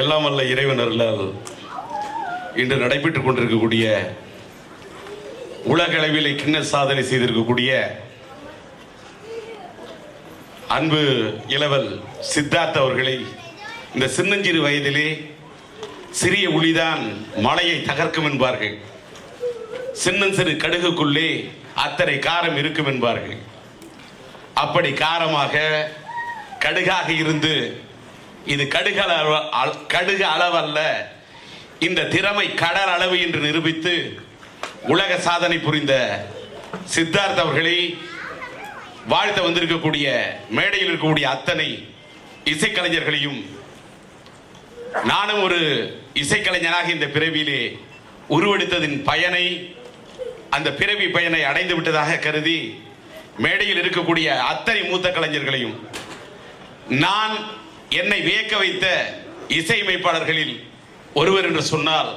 எல்லாம் வல்ல இறைவனர்களால் இன்று நடைபெற்றுக் கொண்டிருக்கக்கூடிய உலக அளவில் கிண்ண சாதனை செய்திருக்கக்கூடிய அன்பு இளவல் சித்தார்த் அவர்களை இந்த சின்னஞ்சிறு வயதிலே சிறிய ஒளிதான் மலையை தகர்க்கும் என்பார்கள். சின்னஞ்சிறு கடுகுக்குள்ளே அத்தனை காரம் இருக்கும் என்பார்கள். அப்படி காரமாக கடுகாக இருந்து இது கடுகு அளவல்ல, இந்த திறமை கடல் அளவு என்று நிரூபித்து உலக சாதனை புரிந்த சித்தார்த் அவர்களை வாழ்த்த வந்திருக்கக்கூடிய மேடையில் இருக்கக்கூடிய அத்தனை இசைக்கலைஞர்களையும், நானும் ஒரு இசைக்கலைஞனாக இந்த பிறவியிலே உருவெடுத்ததின் பயனை, அந்த பிறவி பயனை அடைந்து விட்டதாக கருதி மேடையில் இருக்கக்கூடிய அத்தனை மூத்த கலைஞர்களையும், நான் என்னை வியக்க வைத்த இசையமைப்பாளர்களில் ஒருவர் என்று சொன்னால்,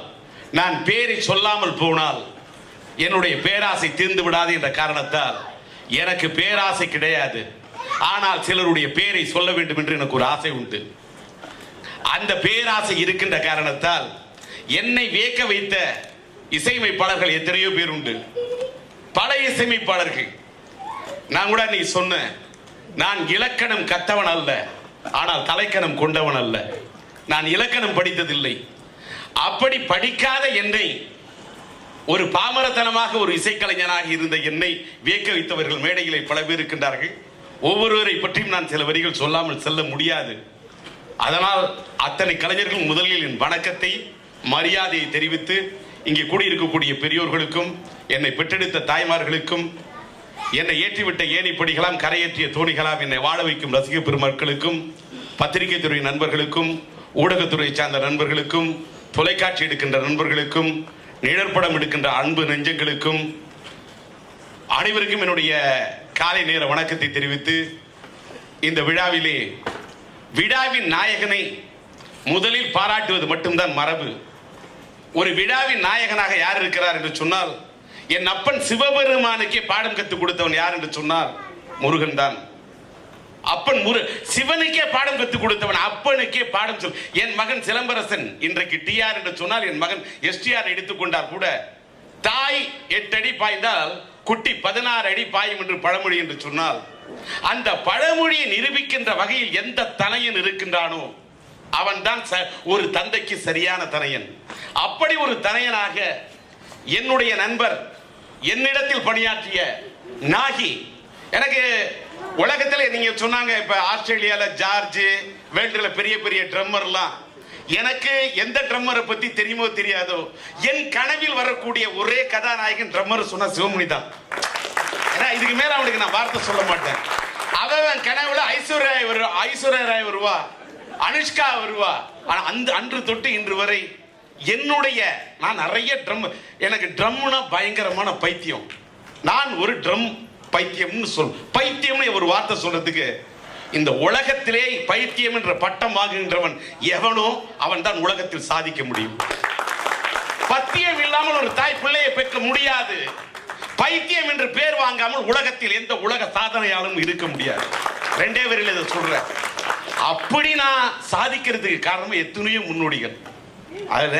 நான் பேரை சொல்லாமல் போனால் என்னுடைய பேராசை தீர்ந்து விடாது என்ற காரணத்தால் எனக்கு பேராசை கிடையாது. ஆனால் சிலருடைய பேரை சொல்ல வேண்டும் என்று எனக்கு ஒரு ஆசை உண்டு. அந்த பேராசை இருக்கின்ற காரணத்தால் என்னை வியக்க வைத்த இசையமைப்பாளர்கள் எத்தனையோ பேர் உண்டு. பல இசையமைப்பாளர்கள். நான் கூட நீ சொன்ன, நான் இலக்கணம் கத்தவன் அல்ல, ஆனால் தலைக்கணம் கொண்டவன் அல்ல. நான் இலக்கணம் படித்ததில்லை. அப்படி படிக்காத என்னை, ஒரு பாமரத்தனமாக ஒரு இசைக்கலைஞனாக இருந்த என்னை வியக்க வைத்தவர்கள் மேடைகளை பல பேர் இருக்கின்றார்கள். ஒவ்வொருவரை பற்றியும் நான் சில வரிகள் சொல்லாமல் செல்ல முடியாது. அதனால் அத்தனை கலைஞர்கள் முதலில் என் வணக்கத்தை, மரியாதையை தெரிவித்து இங்கே கூடியிருக்கக்கூடிய பெரியோர்களுக்கும், என்னை பெற்றெடுத்த தாய்மார்களுக்கும், என்னை ஏற்றிவிட்ட ஏணிப்படிகளாம் கரையேற்றிய தோணிகளாம் என்னை வாழ வைக்கும் ரசிக பெருமக்களுக்கும், பத்திரிகை துறை நண்பர்களுக்கும், ஊடகத்துறை சார்ந்த நண்பர்களுக்கும், தொலைக்காட்சி எடுக்கின்ற நண்பர்களுக்கும், நிழற்படம் எடுக்கின்ற அன்பு நெஞ்சங்களுக்கும் அனைவருக்கும் என்னுடைய காலை நேர வணக்கத்தை தெரிவித்து, இந்த விழாவிலே விழாவின் நாயகனை முதலில் பாராட்டுவது மட்டும்தான் மரபு. ஒரு விழாவின் நாயகனாக யார் இருக்கிறார் என்று சொன்னால், என் அப்பன் சிவபெருமானுக்கே பாடம் கற்றுக் கொடுத்தவன் யார் என்று சொன்னால் முருகன் தான். அப்பன் சிவனுக்கே பாடம் கற்றுக் கொடுத்தவன், அப்பனுக்கே பாடம் சொல். என் மகன் சிலம்பரசன் இன்றைக்கு டிஆர் என்று சொன்னால், என் மகன் எஸ்டிஆர் எடுத்துக்கொண்டார் கூட, தாய் 8 அடி பாய்ந்தால் குட்டி 16 அடி பாயும் என்று பழமொழி என்று சொன்னால், அந்த பழமொழியை நிரூபிக்கின்ற வகையில் எந்த தனையன் இருக்கின்றானோ அவன் தான் ஒரு தந்தைக்கு சரியான தனையன். அப்படி ஒரு தனையனாக என்னுடைய நண்பர், என்னிடத்தில் பணியாற்றிய நாகி, எனக்கு உலகத்தில் நீங்க சொன்னாங்க, இப்ப ஆஸ்திரேலியால ஜார்ஜ், வேர்ல்டுல பெரிய பெரிய ட்ரம்மர்லாம், எனக்கு எந்த ட்ரம்மரை பத்தி தெரியுமோ தெரியாதோ, என் கனவில் வரக்கூடிய ஒரே கதாநாயகன் ட்ரம்மர் சொன்ன சிவமணி தான். ஏன்னா இதுக்கு மேல அவனுக்கு நான் வார்த்தை சொல்ல மாட்டேன். அவன் கனவுல ஐஸ்வர்யா ராய் வருவா, அனுஷ்கா வருவா. ஆனா அன்று தொட்டு இன்று வரை என்னுடைய, நான் நிறைய ட்ரம், எனக்கு ட்ரம்னா பயங்கரமான பைத்தியம். நான் ஒரு ட்ரம் பைத்தியம்னு பைத்தியம்னு ஒரு வார்த்தை சொல்றதுக்கு, இந்த உலகத்திலே பைத்தியம் என்ற பட்டம் வாங்குகின்றவன் எவனோ அவன் தான் உலகத்தில் சாதிக்க முடியும். பத்தியம் இல்லாமல் ஒரு தாய் பிள்ளையை பெற்க முடியாது. பைத்தியம் என்று பேர் வாங்காமல் உலகத்தில் எந்த உலக சாதனையாலும் இருக்க முடியாது. 2 வரியில் இதை சொல்றேன். அப்படி நான் சாதிக்கிறதுக்கு காரணம் எத்தனையோ முன்னோடிகள். அதுல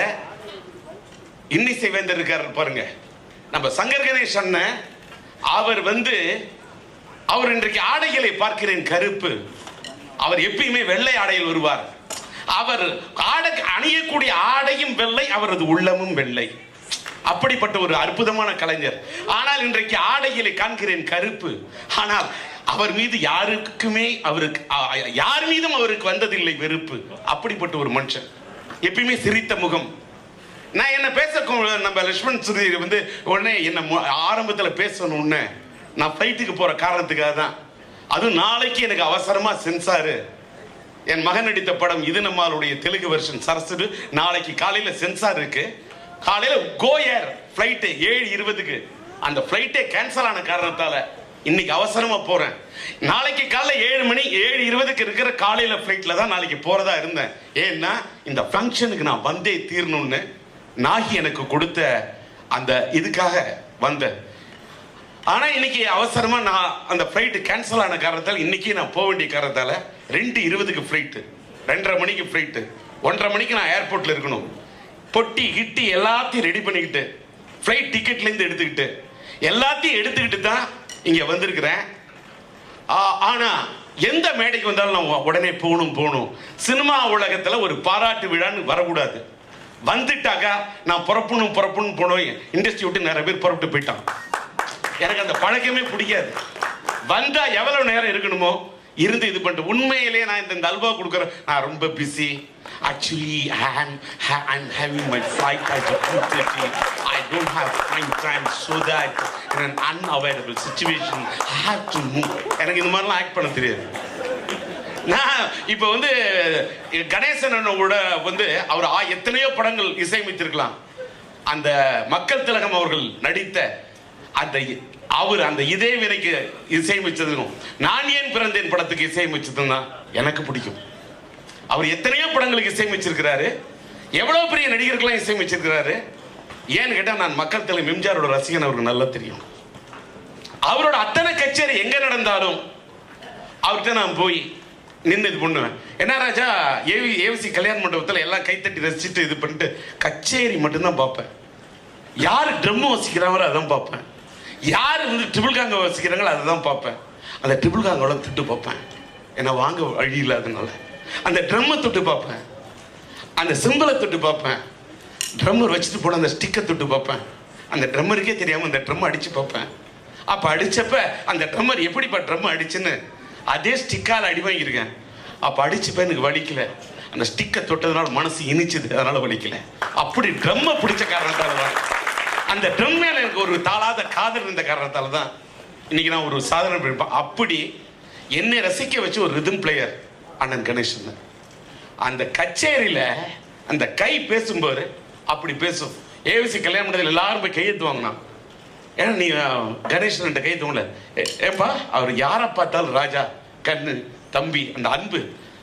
இன்னிசை வேந்தர் இருக்காரு பாருங்க, நம்ம சங்கர் கணேஷ் அண்ணன். அவர் இன்றைக்கு ஆடைகளை பார்க்கிறேன் கருப்பு. அவர் எப்பயுமே வெள்ளை ஆடையில் வருவார். அவர் அணியக்கூடிய ஆடையும் வெள்ளை, அவரது உள்ளமும் வெள்ளை. அப்படிப்பட்ட ஒரு அற்புதமான கலைஞர். ஆனால் இன்றைக்கு ஆடைகளை காண்கிறேன் கருப்பு. ஆனால் அவர் மீது யார் மீதும் அவருக்கு வந்ததில்லை வெறுப்பு. அப்படிப்பட்ட ஒரு மனுஷன், எப்பயுமே சிரித்த முகம். நான் என்ன பேச, நம்ம லட்சுமண் சுதீர் உடனே என்ன ஆரம்பத்தில் பேசணும், உடனே நான் ஃப்ளைட்டுக்கு போற காரணத்துக்காக தான். அதுவும் நாளைக்கு எனக்கு அவசரமா சென்சாரு, என் மகன் நடித்த படம் இது நம்மளுடைய தெலுங்கு வெர்ஷன் சரசுடு, நாளைக்கு காலையில சென்சார் இருக்கு. காலையில கோ ஏர் ஃப்ளைட் 7:20க்கு, அந்த ஃப்ளைட்டே கேன்சல் ஆன காரணத்தால இன்னைக்கு அவசரமா போறேன். நாளைக்கு காலையில 7:20க்கு இருக்கிற காலையில ஃப்ளைட்ல தான் நாளைக்கு போறதா இருந்தேன். ஏன்னா இந்த ஃபங்க்ஷனுக்கு நான் வந்தே தீரணும்னு நாகி எனக்கு கொடுத்த அந்த இதுக்காக வந்தேன். ஆனா இன்னைக்கு அவசரமா நான் அந்த ஃப்ளைட் கேன்சல் ஆன காரணத்தால் இன்னைக்கு நான் போக வேண்டிய காரணத்தால 2:20க்கு ஃப்ளைட். 2:30 மணிக்கு ஃப்ளைட்டு, 1:30 மணிக்கு நான் ஏர்போர்ட்ல இருக்கணும். பொட்டி கிட்டி எல்லாத்தையும் ரெடி பண்ணிக்கிட்டு, ஃப்ளைட் டிக்கெட்லேருந்து எடுத்துக்கிட்டு, எல்லாத்தையும் எடுத்துக்கிட்டு தான் இங்கே வந்திருக்கிறேன். ஆனால் எந்த மேடைக்கு வந்தாலும் நான் உடனே போகணும். சினிமா உலகத்தில் ஒரு பாராட்டு விழான்னு வரக்கூடாது. வந்துட்டாக்கா நான் புறப்பணும் போனோம். இண்டஸ்ட்ரி விட்டு நிறைய பேர் புறப்பட்டு போயிட்டான். எனக்கு அந்த பழக்கமே பிடிக்காது. வந்தா எவ்வளவு நேரம் இருக்கணுமோ இருந்து இது பண்ணிட்டு, உண்மையிலே நான் இந்த அல்வா கொடுக்குறேன், நான் ரொம்ப busy. Actually, I'm having my flight at 2:30. I don't have time so that in an unavoidable situation I have to move. எனக்கு இந்த மாதிரிலாம் ஆக்ட் பண்ண தெரியாது. நான் இப்போ வந்து கணேசனோட வந்து அவர் எத்தனையோ படங்கள் இசையமைத்திருக்கலாம். அந்த மக்கள் திலகம் அவர்கள் நடித்த அந்த இதே வினைக்கு இசையமைச்சதும், நான் ஏன் பிறந்தேன் படத்துக்கு இசையமைச்சதும் தான் எனக்கு பிடிக்கும். அவர் எத்தனையோ படங்களுக்கு இசையமைச்சிருக்கிறாரு, எவ்வளவு பெரிய நடிகர்கள்லாம் இசையமைச்சிருக்கிறாரு. ஏன்னு கேட்டால் நான் மக்கள் திலகம் எம்ஜிஆரோட ரசிகன், அவருக்கு நல்லா தெரியும். அவரோட அத்தனை கச்சேரி எங்க நடந்தாலும் அவர்கிட்ட நான் போய் நின்று இது பண்ணுவேன். என்ன ராஜா, ஏவிசி கல்யாண மண்டபத்தில் எல்லாம் கைத்தட்டி ரசிச்சுட்டு இது பண்ணிட்டு கச்சேரி மட்டும்தான் பார்ப்பேன். யார் ட்ரம் வசிக்கிறாங்களோ அதான் பார்ப்பேன், யார் வந்து ட்ரிபிள் காங்க வசிக்கிறாங்களோ அதை தான் பார்ப்பேன். அந்த ட்ரிபிள் காங்கோட தொட்டு பார்ப்பேன், ஏன்னா வாங்க வழி இல்லாதனால. அந்த ட்ரம்மை தொட்டு பார்ப்பேன், அந்த சிம்பிளை தொட்டு பார்ப்பேன், ட்ரம்மர் வச்சுட்டு போன அந்த ஸ்டிக்கை தொட்டு பார்ப்பேன். அந்த ட்ரம்மருக்கே தெரியாமல் அந்த ட்ரம் அடித்து பார்ப்பேன். அப்போ அடித்தப்ப அந்த ட்ரம்மர் எப்படிப்பா ட்ரம் அடிச்சுன்னு அதே ஸ்டிக்கால் அடி வாங்கியிருக்கேன். அப்போ அடிச்சப்ப எனக்கு வலிக்கல, அந்த ஸ்டிக்கை தொட்டதுனால மனசு இனிச்சுது, அதனால வலிக்கல. அப்படி ட்ரம்மை பிடிச்ச காரணத்தால தான், அந்த ட்ரம் மேல எனக்கு ஒரு தாளாத காதல் இருந்த காரணத்தால தான் இன்னைக்கு நான் ஒரு சாதனை பண்ணிருப்பேன். அப்படி என்னை ரசிக்க வச்சு ஒரு ரிதம் பிளேயர் அண்ணன் கணேசன். அந்த கச்சேரியில அந்த கை பேசும்போது அப்படி பேசும். ஏவிசி கல்யாண மண்டபத்தில் எல்லாரும் போய் கையெழுத்து வாங்கினான். ஏன்னா நீ கணேசன் கையெழுத்து, ஏப்பா அவர் யாரை பார்த்தாலும் ராஜா கண்ணு தம்பி அந்த அன்பு.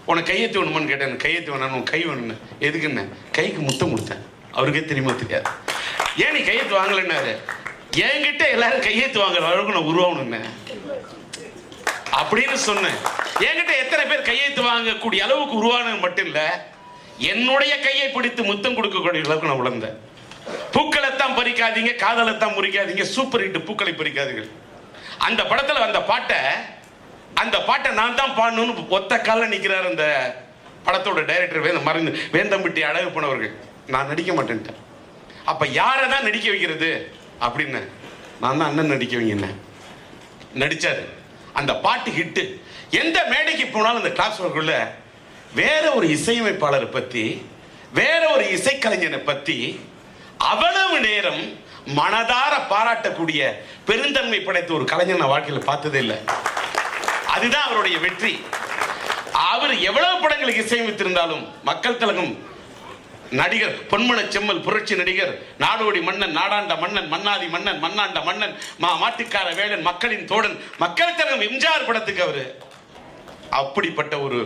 உனக்கு கையெழுத்து வேணுமான்னு கேட்டேன். கையெழுத்து வேணும், கை வேணும்னு. எதுக்குன்னு கைக்கு முத்தம் கொடுத்தேன். அவருக்கே தெரியுமா தெரியாது. ஏன் நீ கையெழுத்து வாங்கலன்னாரு. என்கிட்ட எல்லாரும் கையெழுத்து வாங்குற அளவுக்கு நான் உருவாகணும்னு அப்படின்னு சொன்னேன். என்கிட்ட எத்தனை பேர் கையெழுத்து வாங்கக்கூடிய அளவுக்கு உருவானது மட்டும் இல்ல, என்னுடைய கையை பிடித்து முத்தம் கொடுக்கக்கூடிய அளவுக்கு நான் உணர்ந்தேன். பூக்களைத்தான் பறிக்காதீங்க, காதலைத்தான் முறிக்காதீங்க, சூப்பர் ஹிட் பூக்களை பறிக்காதீர்கள். அந்த படத்துல அந்த பாட்டை நான் தான் பாடணும்னு ஒத்த கால நிக்கிறார் அந்த படத்தோட டைரக்டர் மறைந்து வேந்தம்பட்டி அழகு போனவர்கள். நான் நடிக்க மாட்டேன்ட்டேன். அப்ப யாரை தான் நடிக்க வைக்கிறது அப்படின்னு நான் தான் அண்ணன் நடிக்க வைங்க நடிச்சாரு. அந்த பாட்டு ஹிட்டு. எந்த மேடைக்கு போனாலும் அந்த கிளாஸ் ஒர்க்குள்ள வேற ஒரு இசையமைப்பாளரை பத்தி, வேற ஒரு இசைக்கலைஞனை பத்தி அவ்வளவு நேரம் மனதார பாராட்டக்கூடிய பெருந்தன்மை படைத்த ஒரு கலைஞர் நான் வாழ்க்கையில் பார்த்ததே இல்லை. அதுதான் அவருடைய வெற்றி. அவர் எவ்வளவு படங்களுக்கு இசையமைத்திருந்தாலும் மக்கள் திலகம் நடிகர், பொன்மன செம்மல், புரட்சி நடிகர், நாடோடி மன்னன், நாடாண்ட மன்னன், மன்னாதி மன்னன், மன்னாண்ட மன்னன், மாட்டுக்கார வேலன், மக்களின் தோழன், மக்கள் திலகம் எம்ஜிஆர் படத்துக்கு அவரு அப்படிப்பட்ட ஒரு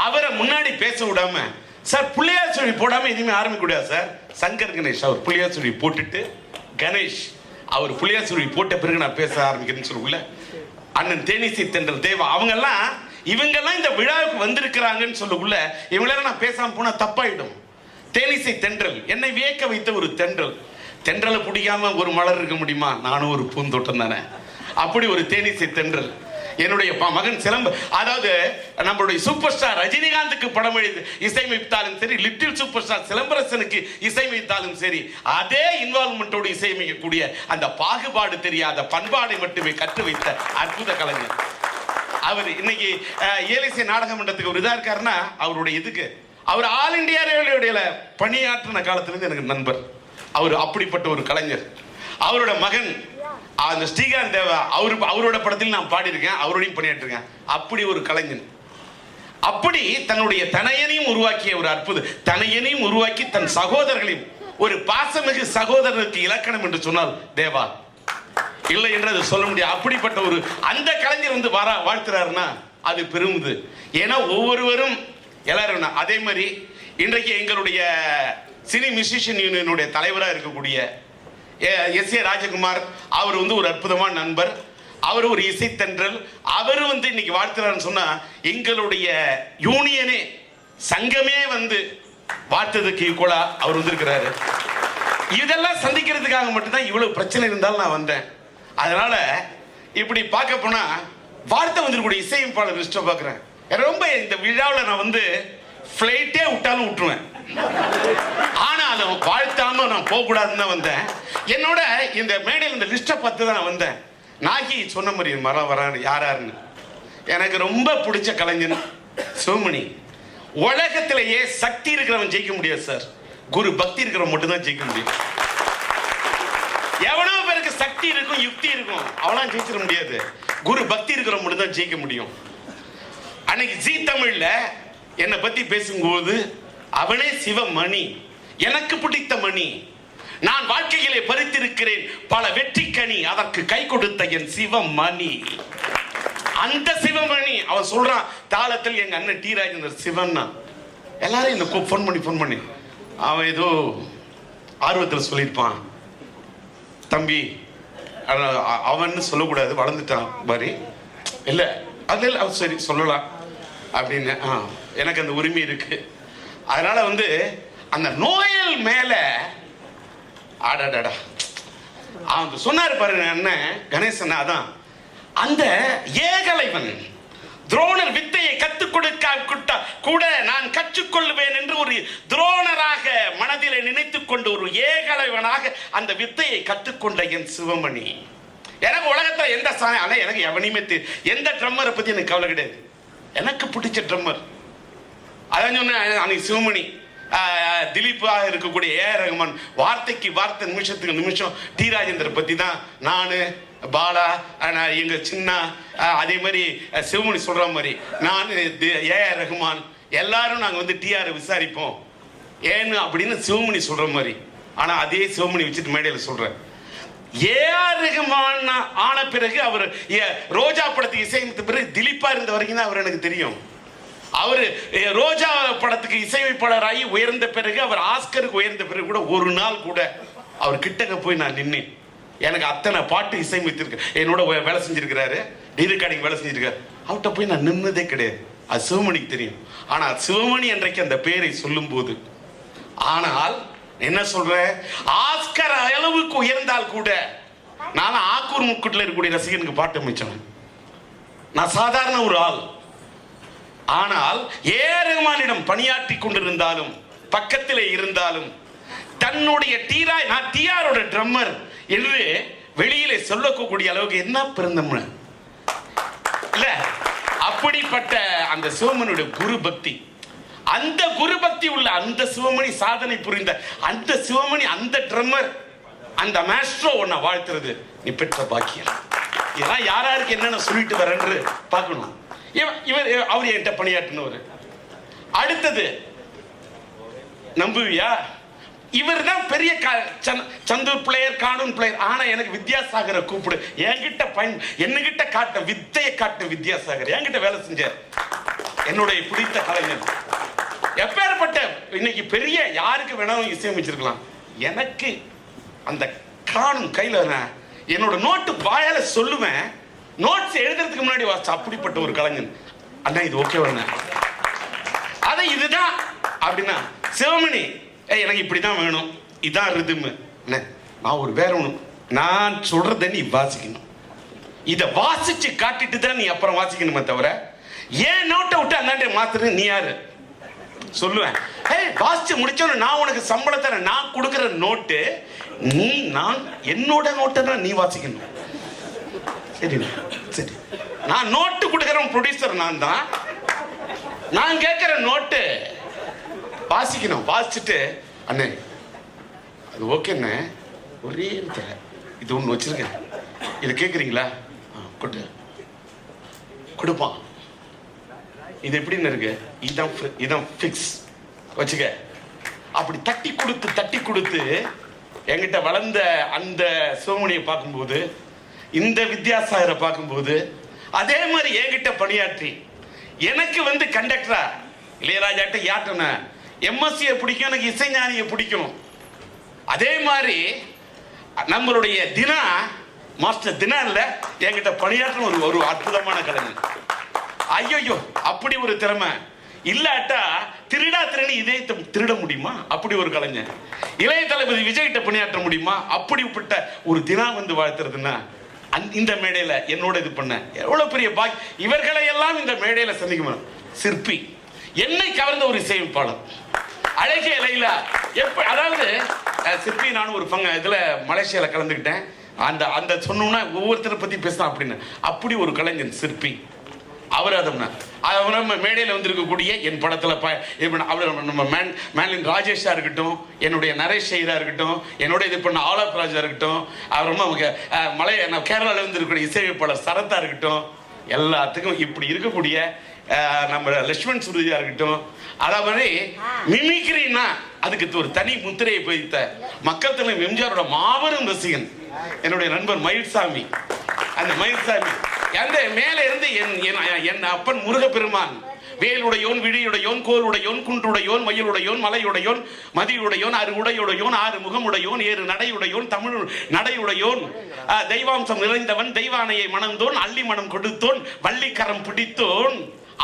அவரை முன்னாடி பேச விடாம, சார் புள்ளியார் சுழி போடாம எதுவுமே ஆரம்பிக்க கூடாது சார். சங்கர் கணேஷ் அவர் புள்ளியார் சுழி போட்டுட்டு, கணேஷ் அவர் புள்ளியார் சுழி போட்ட பிறகு நான் பேச ஆரம்பிக்கிறேன்னு சொல்லக்குள்ள, அண்ணன் தேனிசை தென்றல் தேவா இவங்கெல்லாம் இந்த விழாவுக்கு வந்திருக்கிறாங்கன்னு சொல்லக்குள்ள இவங்களெல்லாம் நான் பேசாம போனா தப்பாயிடும். தேனிசை தென்றல் என்னை வியக்க வைத்த ஒரு தென்றல். தென்றலை பிடிக்காம ஒரு மலர் இருக்க முடியுமா? நானும் ஒரு பூந்தோட்டம் தானே. அப்படி ஒரு தேனிசை தென்றல். என்னுடைய மகன் சிலம்பு, அதாவது நம்மளுடைய சூப்பர் ஸ்டார் ரஜினிகாந்துக்கு படம் எழுதி இசையமைத்தாலும் சரி, லிட்டில் சூப்பர் ஸ்டார் சிலம்பரசனுக்கு இசையமைத்தாலும் சரி, அதே இன்வால்மெண்டோடு இசையமைக்கக்கூடிய அந்த பாகுபாடு தெரியாத பண்பாடை மட்டுமே கற்று வைத்த அற்புத கலைஞர் அவர். இன்னைக்கு ஏலிசை நாடக மன்றத்துக்கு ஒரு இதா இருக்காருன்னா அவருடைய இதுக்கு அவர் ஆல் இண்டியா ரேடியோல பணியாற்றின காலத்திலிருந்து எனக்கு நண்பர். அவர் அப்படிப்பட்ட ஒரு கலைஞர். அவரோட மகன் அந்த ஸ்ரீகாந்த் தேவா அவரோட படத்தில் நான் பாடியிருக்கேன், அவரோடையும் பணியாற்றிருக்கேன். அப்படி ஒரு கலைஞன். அப்படி தன்னுடைய தனையனையும் உருவாக்கிய ஒரு அற்புத தனையனையும் உருவாக்கி தன் சகோதரர்களையும், ஒரு பாசமிகு சகோதரருக்கு இலக்கணம் என்று சொன்னால் தேவா, இல்லை என்று அது சொல்ல முடியாது. அப்படிப்பட்ட ஒரு அந்த கலைஞர் வந்து வாழ்த்துறாருன்னா அது பெருமுது. ஏன்னா ஒவ்வொருவரும் எல்லாரும். அதே மாதிரி இன்றைக்கு எங்களுடைய சினி மியூசிஷியன் யூனியனுடைய தலைவராக இருக்கக்கூடிய எஸ்.ஏ. ராஜகுமார் அவர் வந்து ஒரு அற்புதமான நண்பர். அவர் ஒரு இசைத்தன்றல். அவர் வந்து இன்னைக்கு வாழ்த்துறாருன்னு சொன்னா எங்களுடைய யூனியனே சங்கமே வந்து பார்த்ததுக்கு ஈக்குவலா அவர் வந்திருக்கிறாரு. இதெல்லாம் சந்திக்கிறதுக்காக மட்டும்தான் இவ்வளவு பிரச்சனை இருந்தாலும் நான் வந்தேன். அதனால இப்படி பார்க்க போனா வார்த்தை வந்துருக்கூடிய இசையமைப்பாளர் லிஸ்ட்டை பார்க்குறேன். ரொம்ப இந்த விழாவில் நான் வந்து ஃப்ளைட்டே விட்டாலும் விட்டுருவேன். ஆனாலும் வாழ்த்தாம நான் போகக்கூடாதுன்னு தான் வந்தேன். என்னோட இந்த மேடையில் இந்த லிஸ்ட்டை பார்த்து தான் நான் வந்தேன். நாகி சொன்ன மாதிரி மரம் வரான்னு யாராருன்னு எனக்கு ரொம்ப பிடிச்ச கலைஞன் சிவமணி. உலகத்திலேயே சக்தி இருக்கிறவன் ஜெயிக்க முடியாது சார், குரு பக்தி இருக்கிறவன் மட்டும்தான் ஜெயிக்க முடியும். எவ்வளவு பேருக்கு சக்தி இருக்கும், யுக்தி இருக்கும், அவளாம் ஜெயிச்சிட முடியாது. குரு பக்தி இருக்கிறவன் மட்டும்தான் ஜெயிக்க முடியும். அன்னைக்கு ஜீ தமிழ்ல என்னை பத்தி பேசும்போது அவனே சிவமணி, எனக்கு பிடித்த மணி, நான் வாழ்க்கையிலே பறித்திருக்கிறேன் பல வெற்றி கனி, அதற்கு கை கொடுத்த என் சிவமணி. அந்த சிவமணி அவன் சொல்றான் தாளத்தில் எங்க அண்ணன் டி ராஜேந்தர் சிவன்னா. எல்லாரும் இந்த ஃபோன் பண்ணி அவன் ஏதோ ஆர்வத்தில் சொல்லியிருப்பான், தம்பி அவன் சொல்லக்கூடாது வளர்ந்துட்டான் மாதிரி இல்லை, அதில் அவன் சரி சொல்லலாம் அப்படின்னு எனக்கு அந்த உரிமை இருக்கு. அதனால வந்து அந்த நோயல் மேல ஆடாடாடா அவன் சொன்னாரு பாருங்க அண்ணன் கணேசன். அதான் அந்த ஏகலைவன் துரோணர் வித்தையை கற்றுக் கொடுக்க கூட நான் கற்றுக்கொள்வேன் என்று ஒரு துரோணராக மனதிலே நினைத்துக் கொண்டு ஒரு ஏகலைவனாக அந்த வித்தையை கற்றுக்கொண்ட என் சிவமணி. எனக்கு உலகத்தில் எந்த சாணை எனக்கு எவனையுமே எந்த ட்ரம்மரை பத்தி எனக்கு கவலை கிடையாது. எனக்கு பிடிச்ச ட்ரம்மர் அதான் சொன்னேன் அன்னைக்கு சிவமணி. திலீப்பாக இருக்கக்கூடிய ஏஆர் ரஹ்மான் வார்த்தைக்கு வார்த்தை நிமிஷத்துக்கு நிமிஷம் டி ராஜேந்தரை பற்றி தான் நான் பாலா எங்க சின்ன அதே மாதிரி சிவமணி சொல்ற மாதிரி நான் ஏஆர் ரஹ்மான் எல்லாரும் நாங்கள் வந்து டிஆர் விசாரிப்போம் ஏன்னு அப்படின்னு சிவமணி சொல்ற மாதிரி. ஆனால் அதே சிவமணி வச்சுட்டு மேடையில் சொல்றேன், ஏஆர் ரஹ்மான் ஆன பிறகு அவர் ரோஜா படத்துக்கு இசையமைத்த பிறகு திலீப்பா இருந்த வரைக்கும் தான் அவர் எனக்கு தெரியும். அவர் ரோஜா படத்துக்கு இசையமைப்பாளராகி உயர்ந்த பிறகு அவர் ஆஸ்கருக்கு உயர்ந்த பிறகு கூட ஒரு நாள் கூட அவர் கிட்டக்க போய் நான் நின்னேன். எனக்கு அத்தனை பாட்டு இசையமைத்திருக்கு, என்னோட வேலை செஞ்சிருக்கிறாரு, ரெக்கார்டிங் வேலை செஞ்சிருக்காரு. அவர்கிட்ட போய் நான் நின்னதே கிடையாது. அது சிவமணிக்கு தெரியும். ஆனால் சிவமணி என்றைக்கு அந்த பெயரை சொல்லும் போது, ஆனால் என்ன சொல்றேன், ஆஸ்கர் அளவுக்கு உயர்ந்தால் கூட நான் ஆக்கூர் முக்கூட்டில் இருக்கக்கூடிய ரசிகனுக்கு பாட்டு அமைச்சவன். நான் சாதாரண ஒரு ஆள். ஆனால் ஏஆர் ரஹ்மானிடம் பணியாற்றி கொண்டிருந்தாலும் பக்கத்திலே இருந்தாலும் தன்னுடைய நான் டிஆரோட ட்ரம்மர் என்று வெளியிலே சொல்லக்கூடிய அளவுக்கு என்ன பிறந்தம்னு இல்ல. அப்படிப்பட்ட அந்த சிவமணியுடைய குரு பக்தி, அந்த குரு பக்தி உள்ள அந்த சிவமணி சாதனை புரிந்த அந்த சிவமணி, அந்த ட்ரம்மர், அந்த மாஸ்ட்ரோ உன்னை வாழ்த்துறது நீ பெற்ற பாக்கியம். இதெல்லாம் யாராருக்கு என்னென்ன சொல்லிட்டு வரேன்னு பார்க்கணும். இவர் அவர் என்கிட்ட பணியாற்றினவர். அடுத்தது நம்புவியா, இவர் தான் பெரிய சந்தூர் பிளேயர், கானூன் பிளேயர். ஆனா எனக்கு வித்யாசாகரை கூப்பிடு, என்கிட்ட காட்ட வித்தையை காட்ட வித்யாசாகர் என்கிட்ட வேலை செஞ்ச என்னுடைய பிடித்த கலைஞர். எப்பேற்பட்ட இன்னைக்கு பெரிய யாருக்கு வேணாலும் இசையமைச்சிருக்கலாம். எனக்கு அந்த காணும் கையில என்னோட நோட்டு வாயால சொல்லுவேன், நோட்ஸ் எழுதுறதுக்கு முன்னாடி வாசிச்ச அப்படிப்பட்ட ஒரு கலைஞன். அண்ணா இது ஓகே வரண்ண, அதை இதுதான் அப்படின்னா சிவமணி எனக்கு இப்படிதான் வேணும், இதான் ரிதம். நான் ஒரு வேற ஒண்ணு, நான் சொல்றத நீ வாசிக்கணும், இதை வாசிச்சு காட்டிட்டு தான் நீ அப்புறம் வாசிக்கணுமே தவிர ஏன் நோட்டை விட்டு அந்தாண்டே மாத்துறது நீ யாரு சொல்லுவேன். வாசிச்சு முடிச்சோன்னு நான் உனக்கு சம்பளம் தரேன், நான் கொடுக்குற நோட்டு நான் என்னோட நோட்டை தான் நீ வாசிக்கணும். சரி சரி, நான் நோட்டு கொடுக்குறேன், ப்ரொடியூசர் நான் தான், நான் கேட்கிற நோட்டு வாசிக்கணும். வாசிச்சுட்டு அண்ணே அது ஓகேண்ணே, ஒரே இது ஒன்று வச்சிருக்கேன், இது கேட்குறீங்களா, கொடுப்பான். இது எப்படின்னு இருக்கு, இதான் ஃபிக்ஸ் வச்சுக்க. அப்படி தட்டி கொடுத்து என்கிட்ட வளர்ந்த அந்த சிவமணியை பார்க்கும்போது, இந்த வித்யாசாகரை பார்க்கும்போது, அதே மாதிரி என்கிட்ட பணியாற்றி எனக்கு வந்து கண்டக்டரா இளையராஜாட்ட யாட்டன எம்எஸ்சியை பிடிக்கும், எனக்கு இசைஞானியை பிடிக்கும். அதே மாதிரி நம்மளுடைய தினா மாஸ்டர் தினா இல்ல என்கிட்ட பணியாற்ற ஒரு அற்புதமான கலைஞர். ஐயோ அப்படி ஒரு திறமை இல்லாட்டா திருடா திருடி இதயத்தை திருட முடியுமா? அப்படி ஒரு கலைஞர். இளைய தளபதி விஜய்கிட்ட பணியாற்ற முடியுமா? அப்படிப்பட்ட ஒரு தினம் வந்து வாழ்த்துறதுன்னா இந்த மேடையில என்னோட இது பண்ண எவ்வளவு பெரிய பாக்கி. இவர்களை எல்லாம் இந்த மேடையில சந்திக்கணும். சிற்பி, என்னை கவர்ந்த ஒரு இசையமைப்பாளர் அழகிய லைலா. அதாவது சிற்பி நானும் ஒரு இதுல மலேசியால கலந்துக்கிட்டேன். அந்த அந்த சொன்னோம்னா ஒவ்வொருத்தரை பத்தி பேசலாம் அப்படின்னு. அப்படி ஒரு கலைஞன் சிற்பி. அவர் அவர் நம்ம மேடையில் வந்திருக்கக்கூடிய என் படத்தில் அவர் நம்ம மேலின் ராஜேஷா இருக்கட்டும், என்னுடைய நரேஷ் ஐயரா இருக்கட்டும், என்னோட இது பண்ண ஆலாப் ராஜா இருக்கட்டும், அவர் ரொம்ப கேரளாவில் வந்திருக்கக்கூடிய இசையமைப்பாளர் சரத்தா இருக்கட்டும், எல்லாத்துக்கும் இப்படி இருக்கக்கூடிய நம்ம லட்சுமண் சுருதியா இருக்கட்டும். அதாவது மிமிக்ரினா அதுக்கு ஒரு தனி முத்திரையை பதித்த மக்கள் தலைவர் எம்ஜிஆரோட மாபெரும் ரசிகன் என்னுடைய நண்பர் மயில்சாமி. அந்த மயில்சாமி அந்த மேலே இருந்து என் அப்பன் முருகப்பெருமான் வேலுடையோன், விழியுடையோன், கோலுடையோன், குன்றுடையோன், மயிலுடையோன், மலையுடையோன், மதியுடையோன், அறுகுடையுடையோன், ஆறு முகமுடையோன், ஏறு நடையுடையோன், தமிழ் நடையுடையோன், தெய்வாம்சம் நிறைந்தவன், தெய்வானையை மணந்தோன், அள்ளி மனம் கொடுத்தோன், வள்ளிக்கரம் பிடித்தோன்,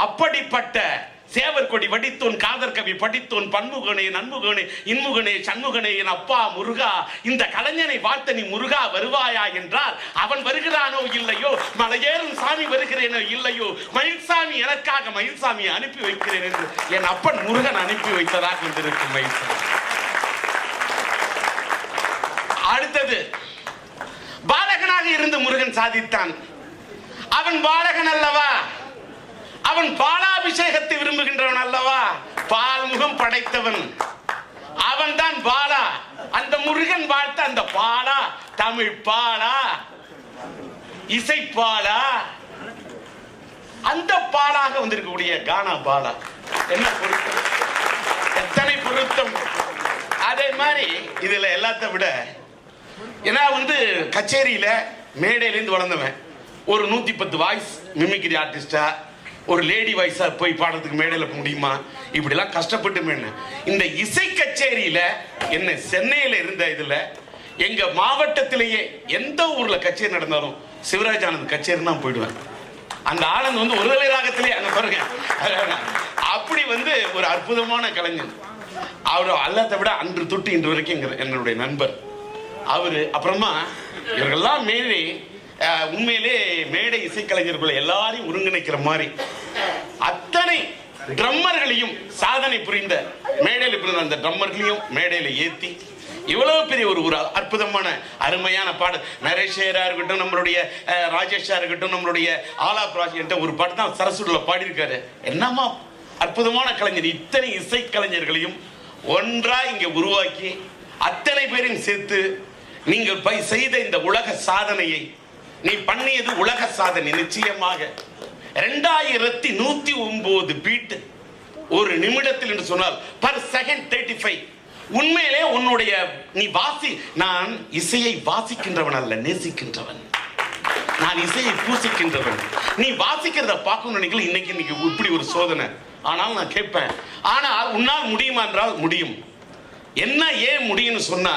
அப்படிப்பட்ட சேவர் கொடி வடித்தோன், காதர் கவி படித்தோன், பன்முகனே, நன்முகனே, இன்முகனே, சண்முகனே, என் அப்பா முருகா, இந்த கலைஞனை வாழ்த்த நீ முருகா வருவாயா என்றால் அவன் வருகிறானோ இல்லையோ, மலையேறும் சாமி வருகிறேனோ இல்லையோ, மயில்சாமி எனக்காக மயில்சாமியை அனுப்பி வைக்கிறேன் என்று என் அப்பன் முருகன் அனுப்பி வைத்ததாக வந்திருக்கும் மயில்சாமி. அடுத்தது, பாலகனாக இருந்து முருகன் சாதித்தான். அவன் பாலகன் அல்லவா? அவன் பாலாபிஷேகத்தை விரும்புகின்றவன் அல்லவா? பால்முகம் படைத்தவன் அவன் தான் பாலா. அந்த முருகன் வாழ்த்த அந்த பாலா தமிழ் பாலா, இசை பாலா, அந்த பாலாக வந்திருக்கக்கூடிய கானா பாலா. என்ன பொருத்தம், எத்தனை பொருத்தம்! அதே மாதிரி இதுல எல்லாத்த விட ஏன்னா கச்சேரியில மேடையிலேருந்து வளர்ந்தவன் ஒரு 110 வாய்ஸ் மிமிக்ரி ஆர்டிஸ்டா, ஒரு லேடி வாய்ஸா போய் பாடுறதுக்கு மேடையில் முடியுமா? இப்படிலாம் கஷ்டப்பட்டு இந்த இசை கச்சேரியில என்ன சென்னையில இருந்த இதுல எங்க மாவட்டத்திலேயே எந்த ஊர்ல கச்சேரி நடந்தாலும் சிவராஜ் ஆனந்த் கச்சேரி தான் போயிடுவேன். அந்த ஆனந்த் ஒரு ராகத்திலே அங்க பாருங்க. அப்படி ஒரு அற்புதமான கலைஞன் அவரு. அல்லாத விட அன்று தொட்டு இன்று வரைக்கும் என்னுடைய நண்பர் அவரு. அப்புறமா இவர்கள்லாம் மேலே உண்மையிலே மேடை இசைக்கலைஞர்களை எல்லாரையும் ஒருங்கிணைக்கிற மாதிரி அத்தனை ட்ரம்மர்களையும் சாதனை புரிந்த மேடையில் புரிந்த அந்த ட்ரம்மர்களையும் மேடையில ஏத்தி இவ்வளவு பெரிய ஒரு அற்புதமான அருமையான பாடல். நரேஷா இருக்கட்டும், நம்மளுடைய ராஜேஷா இருக்கட்டும், நம்மளுடைய ஆலாப் ராஜ் என்ற ஒரு பாட்டு தான் சரசுல பாடியிருக்காரு. என்னமா அற்புதமான கலைஞர்! இத்தனை இசை கலைஞர்களையும் ஒன்றா இங்க உருவாக்கி அத்தனை பேரையும் சேர்த்து நீங்கள் செய்த இந்த உலக சாதனையை நீ பண்ணியது உலக சாதனை. நிச்சயமாக 2109 பீட் ஒரு நிமிடத்தில் என்று சொன்னால் பர் செகண்ட் 35. உண்மையிலே உன்னுடைய நீ நான் இசையை வாசிக்கின்றவன் அல்ல, நேசிக்கின்றவன். நான் இசையை பூசிக்கின்றவன். நீ வாசிக்கிறத பார்க்கணும் நினைக்கல. இன்னைக்கு இப்படி ஒரு சோதனை. ஆனால் நான் கேட்பேன், ஆனால் உன்னால் முடியுமா என்றால் முடியும். என்ன ஏன் முடியும்னு சொன்னா,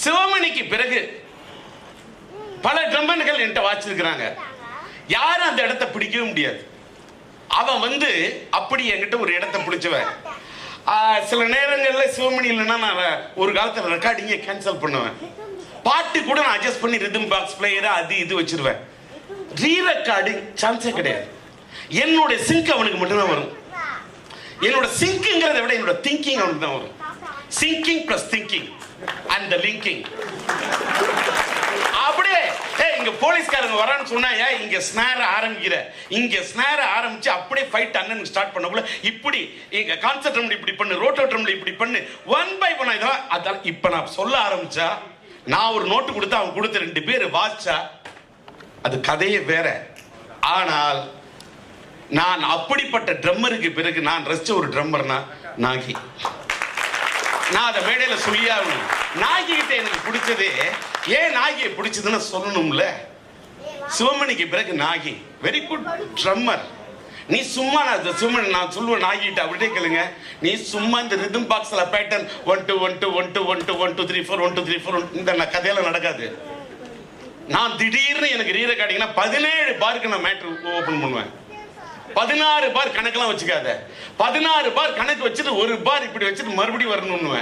சிவமணிக்கு பிறகு பல ட்ரம்பன்கள் என்கிட்ட வாச்சிருக்கிறாங்க. யாரும் அந்த இடத்தை பிடிக்கவே முடியாது. அவன் அப்படி என்கிட்ட ஒரு இடத்தை பிடிச்சவன். சில நேரங்கள்ல சிவமணி இல்லைன்னா நான் ஒரு காலத்துல ரெக்கார்டிங்க கேன்சல் பண்ணுவேன். பாட்டு கூட நான் அட்ஜஸ்ட் பண்ணி ரிதம் பாக்ஸ் பிளேயரா அது இது வச்சிருவேன். ரீ ரெக்கார்டிங் சான்ஸே கிடையாது. என்னோட சிங்க் அவனுக்கு மட்டும்தான் வரும். என்னோட சிங்க்ங்கிறத விட என்னோட திங்கிங் அவனுக்கு தான் வரும். Singing plus thinking and the linking. அப்படியே இங்க போலீஸ்காரங்க வரான்னு சொன்னா இங்க ஸ்னார ஆரம்பிக்கிற, இங்க ஸ்னார ஆரம்பிச்சு அப்படியே ஃபைட் அண்ணனுக்கு ஸ்டார்ட் பண்ணக்குள்ள இப்படி இங்க கான்செர்ட் ட்ரம்ல இப்படி பண்ணு, ரோட்டோ ட்ரம்ல இப்படி பண்ணு, 1 by 1 இதெல்லாம். அதான் இப்ப நான் சொல்ல ஆரம்பிச்சா, நான் ஒரு நோட்டு கொடுத்து அவன் கொடுத்த 2 பேர் வாசிச்சா அது கதையே வேற. ஆனால் நான் அப்படிப்பட்ட ட்ரம்மருக்கு பிறகு நான் ரசிச்ச ஒரு ட்ரம்மர்னா நாகி. நான் அதை மேடையில சொல்லியாகணும். நாகி கிட்ட எனக்கு பிடிச்சதே, ஏன் நாகியை பிடிச்சதுன்னு சொல்லணும்ல. சிவமணிக்கு பிறகு நாகி வெரி குட் ட்ரம்மர். நீ சும்மா நான் சொல்லுவேன் நாகிட்ட அப்படியே கேளுங்க, நீ சும்மா இந்த ரிதம் பாக்ஸ்ல பேட்டர்ன் 1 2 1 2 1 2 1 2 1 2 3 4 1 2 3 4 இந்த கதையெல்லாம் நடக்காது. நான் திடீர்னு எனக்கு ரீ ரெக்கார்டிங்னா 17 பாருக்கு நான் மேட்ரு ஓபன் பண்ணுவேன். 16 பார் கணக்கெல்லாம் வச்சுக்காத. 16 பார் கணக்கு வச்சுட்டு ஒரு பார் இப்படி வச்சுட்டு மறுபடியும் வரணும்னு.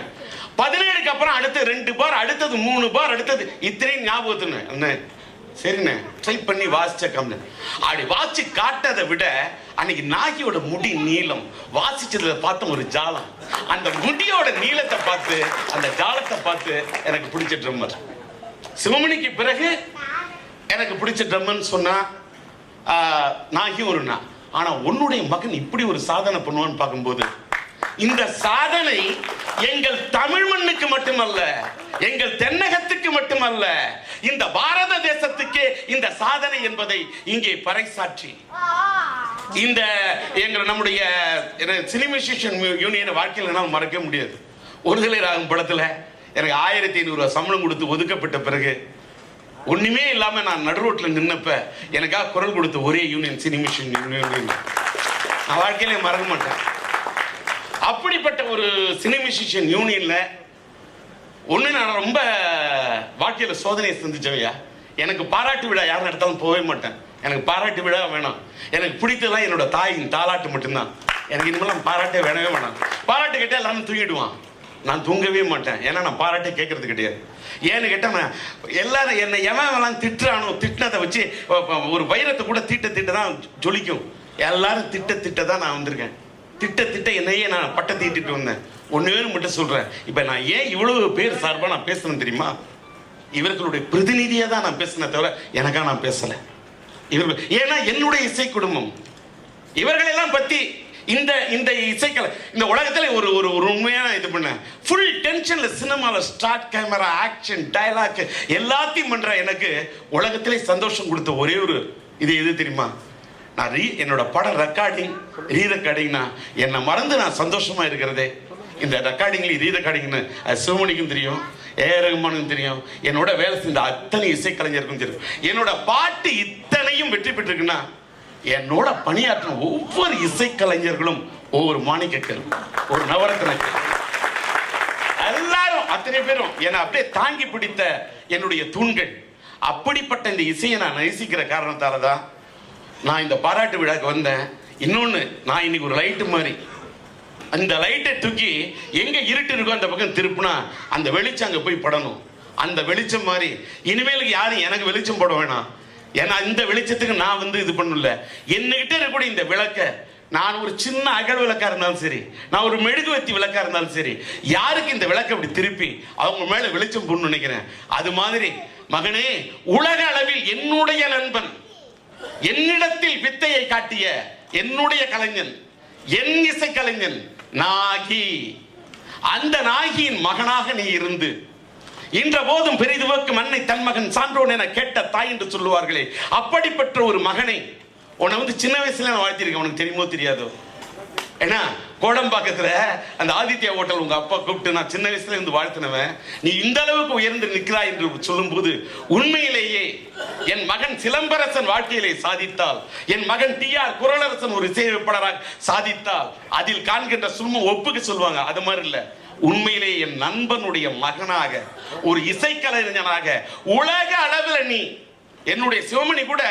17க்கு அப்புறம் அடுத்து 2 பார், அடுத்தது 3 பார், அடுத்தது இத்தனையும் ஞாபகத்துன்னு என்ன. சரிண்ணே, ட்ரை பண்ணி வாசிச்ச கம்னு. அப்படி வாசிச்சு காட்டதை விட அன்னைக்கு நாகியோட முடி நீளம் வாசிச்சதுல பார்த்த ஒரு ஜாலம், அந்த முடியோட நீளத்தை பார்த்து அந்த ஜாலத்தை பார்த்து எனக்கு பிடிச்ச ட்ரம்மர். சிவமணிக்கு பிறகு எனக்கு பிடிச்ச ட்ரம்மர்னு சொன்னா நாகி ஒருனா. ஆனா உன்னுடைய மகன் இப்படி ஒரு சாதனை பண்ணுவான்னு பார்க்கும்போது, இந்த சாதனை எங்கள் தமிழ் மண்ணுக்கு மட்டுமல்ல, எங்கள் தென்னகத்துக்கு மட்டுமல்ல, இந்த பாரத தேசத்துக்கே இந்த சாதனை என்பதை இங்கே பறைசாற்றி இந்த நம்முடைய சினிமியூசிஷியன் யூனியன் வாழ்க்கையில் என்னால் மறக்க முடியாது. ஒருதலை ராகம் படத்துல எனக்கு 1500 சம்பளம் கொடுத்து ஒதுக்கப்பட்ட பிறகு ஒண்ணுமே இல்லாம நான் நடு ரோட்ல நின்னப்ப எனக்காக குரல் கொடுத்த ஒரே யூனியன் சினிமியூசிஷியன் யூனியன். நான் வாழ்க்கையிலே மறக்க மாட்டேன். அப்படிப்பட்ட ஒரு சினிமியூசிஷியன் யூனியன்ல ஒண்ணு நான் ரொம்ப வாழ்க்கையில சோதனையை சந்திச்சவையா. எனக்கு பாராட்டு விழா யாரும் நடத்தாலும் போகவே மாட்டேன். எனக்கு பாராட்டு விழா வேணாம். எனக்கு பிடித்ததான் என்னோட தாயின் தாலாட்டு மட்டும்தான். எனக்கு இனிமேல் பாராட்டே வேணவே வேணாம். பாராட்டு கேட்டால் எல்லாரும் தூங்கிடுவான். நான் தூங்கவே மாட்டேன். ஏன்னா நான் பாராட்டே கேட்கறது கிடையாது. ஏன்னு கேட்டா எல்லாரும் என்னை எவன் திட்டுறானோ திட்டினதை வச்சு ஒரு வைரத்தை கூட திட்ட தான் ஜொலிக்கும். எல்லாரும் திட்ட தான் நான் வந்திருக்கேன். திட்ட என்னையே நான் பட்டை தீட்டிட்டு வந்தேன். ஒண்ணு மட்டும் சொல்றேன். இப்ப நான் ஏன் இவ்வளவு பேர் சார்பா நான் பேசணும் தெரியுமா? இவர்களுடைய பிரதிநிதியா தான் நான் பேசினேன் தவிர எனக்கா நான் பேசல. இவர்கள் ஏன்னா என்னுடைய இசை குடும்பம் இவர்களெல்லாம் பத்தி இந்த இசைக்கலை இந்த உலகத்துல ஒரு உண்மையான இது பண்ண ஃபுல் டென்ஷன்ல சினிமால ஸ்டார்ட் கேமரா ஆக்ஷன் டயலாக் எல்லாத்தையும் பண்ற எனக்கு உலகத்திலே சந்தோஷம் கொடுத்த ஒரே ஒரு இது எது தெரியுமா? நான் என்னோட படம் ரெக்கார்டிங் ரீரெக்கார்டிங்னா என்னை மறந்து நான் சந்தோஷமா இருக்கிறதே இந்த ரெக்கார்டிங்ல ரீரெக்கார்டிங்னு அது சிவமணிக்கும் தெரியும், ஏஆர் ரஹ்மானுக்கும் தெரியும், என்னோட வேலை செஞ்ச அத்தனை இசைக்கலைஞருக்கும் தெரியும். என்னோட பாட்டு இத்தனையும் வெற்றி பெற்றிருக்குன்னா என்னோட பணியாற்றும் ஒவ்வொரு இசைக்கலைஞர்களும் ஒவ்வொரு மாணிக்கக்கல், ஒரு நவரத்னக்கல், எல்லாரும் அத்தனை பேரும் என்னை அப்படியே தாங்கி பிடித்த என்னுடைய தூண்கள். அப்படிப்பட்ட இந்த இசையை நான் நேசிக்கிற காரணத்தால தான் நான் இந்த பாராட்டு விழாக்கு வந்தேன். இன்னொன்னு, நான் இன்னைக்கு ஒரு லைட்டு மாதிரி அந்த லைட்டை தூக்கி எங்க இருட்டு இருக்கோ அந்த பக்கம் திருப்புனா அந்த வெளிச்சம் அங்க போய் படணும். அந்த வெளிச்சம் மாதிரி இனிமேலுக்கு யாரும் எனக்கு வெளிச்சம் போட வேணாம். ஏன்னா இந்த வெளிச்சத்துக்கு நான் இது பண்ணல. என்னகிட்ட இருக்கக்கூடிய இந்த விளக்க நான் ஒரு சின்ன அகல் விளக்கா இருந்தாலும் சரி, நான் ஒரு மெழுகுவத்தி விளக்கா இருந்தாலும் சரி, யாருக்கு இந்த விளக்க அப்படி திருப்பி அவங்க மேல வெளிச்சம் போடணும்னு நினைக்கிறேன். அது மாதிரி மகனே, உலக அளவில் என்னுடைய நண்பன், என்னிடத்தில் வித்தையை காட்டிய என்னுடைய கலைஞன், என் இசை கலைஞன் நாகி, அந்த நாகியின் மகனாக நீ இருந்து இன்ற போதும் பெரிதுவக்கு மண்ணை தன் மகன் சான்றோன் என கேட்ட தாய் என்று சொல்லுவார்களே, அப்படிப்பட்ட ஒரு மகனை உன்னை சின்ன வயசுல நான் வாழ்த்திருக்கேன். உனக்கு தெரியுமோ தெரியாதோ? ஏன்னா கோடம்பாக்கத்துல அந்த ஆதித்யா ஹோட்டல் உங்க அப்பா கூப்பிட்டு நான் சின்ன வயசுல இருந்து வாழ்த்தினவன், நீ இந்த அளவுக்கு உயர்ந்து நிற்கிறாய் என்று சொல்லும் போது உண்மையிலேயே என் மகன் சிலம்பரசன் வாழ்க்கையிலே சாதித்தால், என் மகன் டிஆர் குரலரசன் ஒரு இசையமைப்பாளராக சாதித்தால் அதில் காண்கின்ற சும்மா ஒப்புக்கு சொல்லுவாங்க. அது மாதிரி இல்ல, உண்மையிலே என் நண்பனுடைய மகனாக ஒரு இசைக்கலைஞனாக உலக அளவில் நீ, என்னுடைய சிவமணி கூட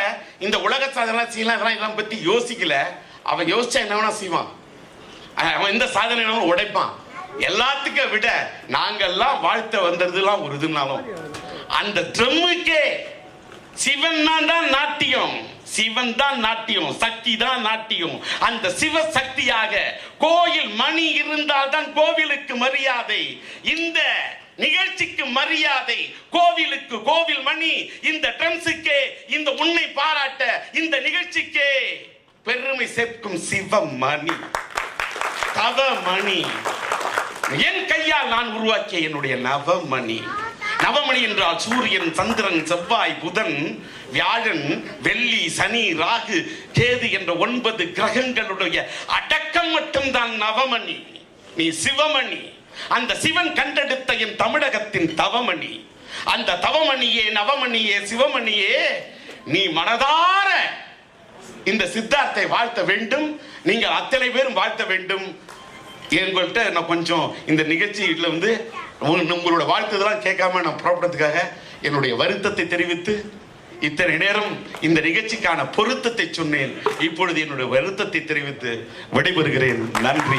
இந்த உலக சாதனை செய்யலாம் இதெல்லாம் பத்தி யோசிக்கல. அவன் யோசிச்சா என்ன வேணா செய்வான், அவன் இந்த சாதனை உடைப்பான். எல்லாத்துக்கும் விட நாங்கெல்லாம் வாழ்த்த வந்ததுலாம் ஒரு இதுனாலும் அந்த ட்ரம்முக்கே சிவன் தான் நாட்டியம், சிவன் தான் நாட்டியம், சக்தி தான் நாட்டியம். அந்த சிவ சக்தியாக கோயில் மணி இருந்தால் தான் கோவிலுக்கு மரியாதை. இந்த நிகழ்ச்சிக்கு மரியாதை, கோவிலுக்கு கோவில் மணி, இந்த ட்ரம்ஸுக்கே இந்த உன்னை பாராட்ட இந்த நிகழ்ச்சிக்கே பெருமை சேர்க்கும் சிவமணி, தவமணி, என் கையால் நான் உருவாக்கிய என்னுடைய நவமணி. நவமணி என்றால் சூரியன், சந்திரன், செவ்வாய், புதன், வியாழன், வெள்ளி, சனி, ராகு, கேது என்ற 9 கிரகங்களுடைய அடக்கம் மட்டும்தான் நவமணி. நீ சிவமணி, அந்த சிவன் கண்டெடுத்த என் தமிழகத்தின் தவமணி. அந்த தவமணியே, நவமணியே, சிவமணியே, நீ மனதார இந்த சித்தார்த்தை வாழ்த்த வேண்டும். நீங்கள் அத்தனை பேரும் வாழ்த்த வேண்டும். எங்கள்கிட்ட நான் கொஞ்சம் இந்த நிகழ்ச்சியில் உங்களோட வாழ்த்துதெல்லாம் கேட்காம நான் புறப்படுறதுக்காக என்னுடைய வருத்தத்தை தெரிவித்து இத்தனை நேரம் இந்த நிகழ்ச்சிக்கான பொருத்தத்தை சொன்னேன். இப்பொழுது என்னுடைய வருத்தத்தை தெரிவித்து விடைபெறுகிறேன். நன்றி.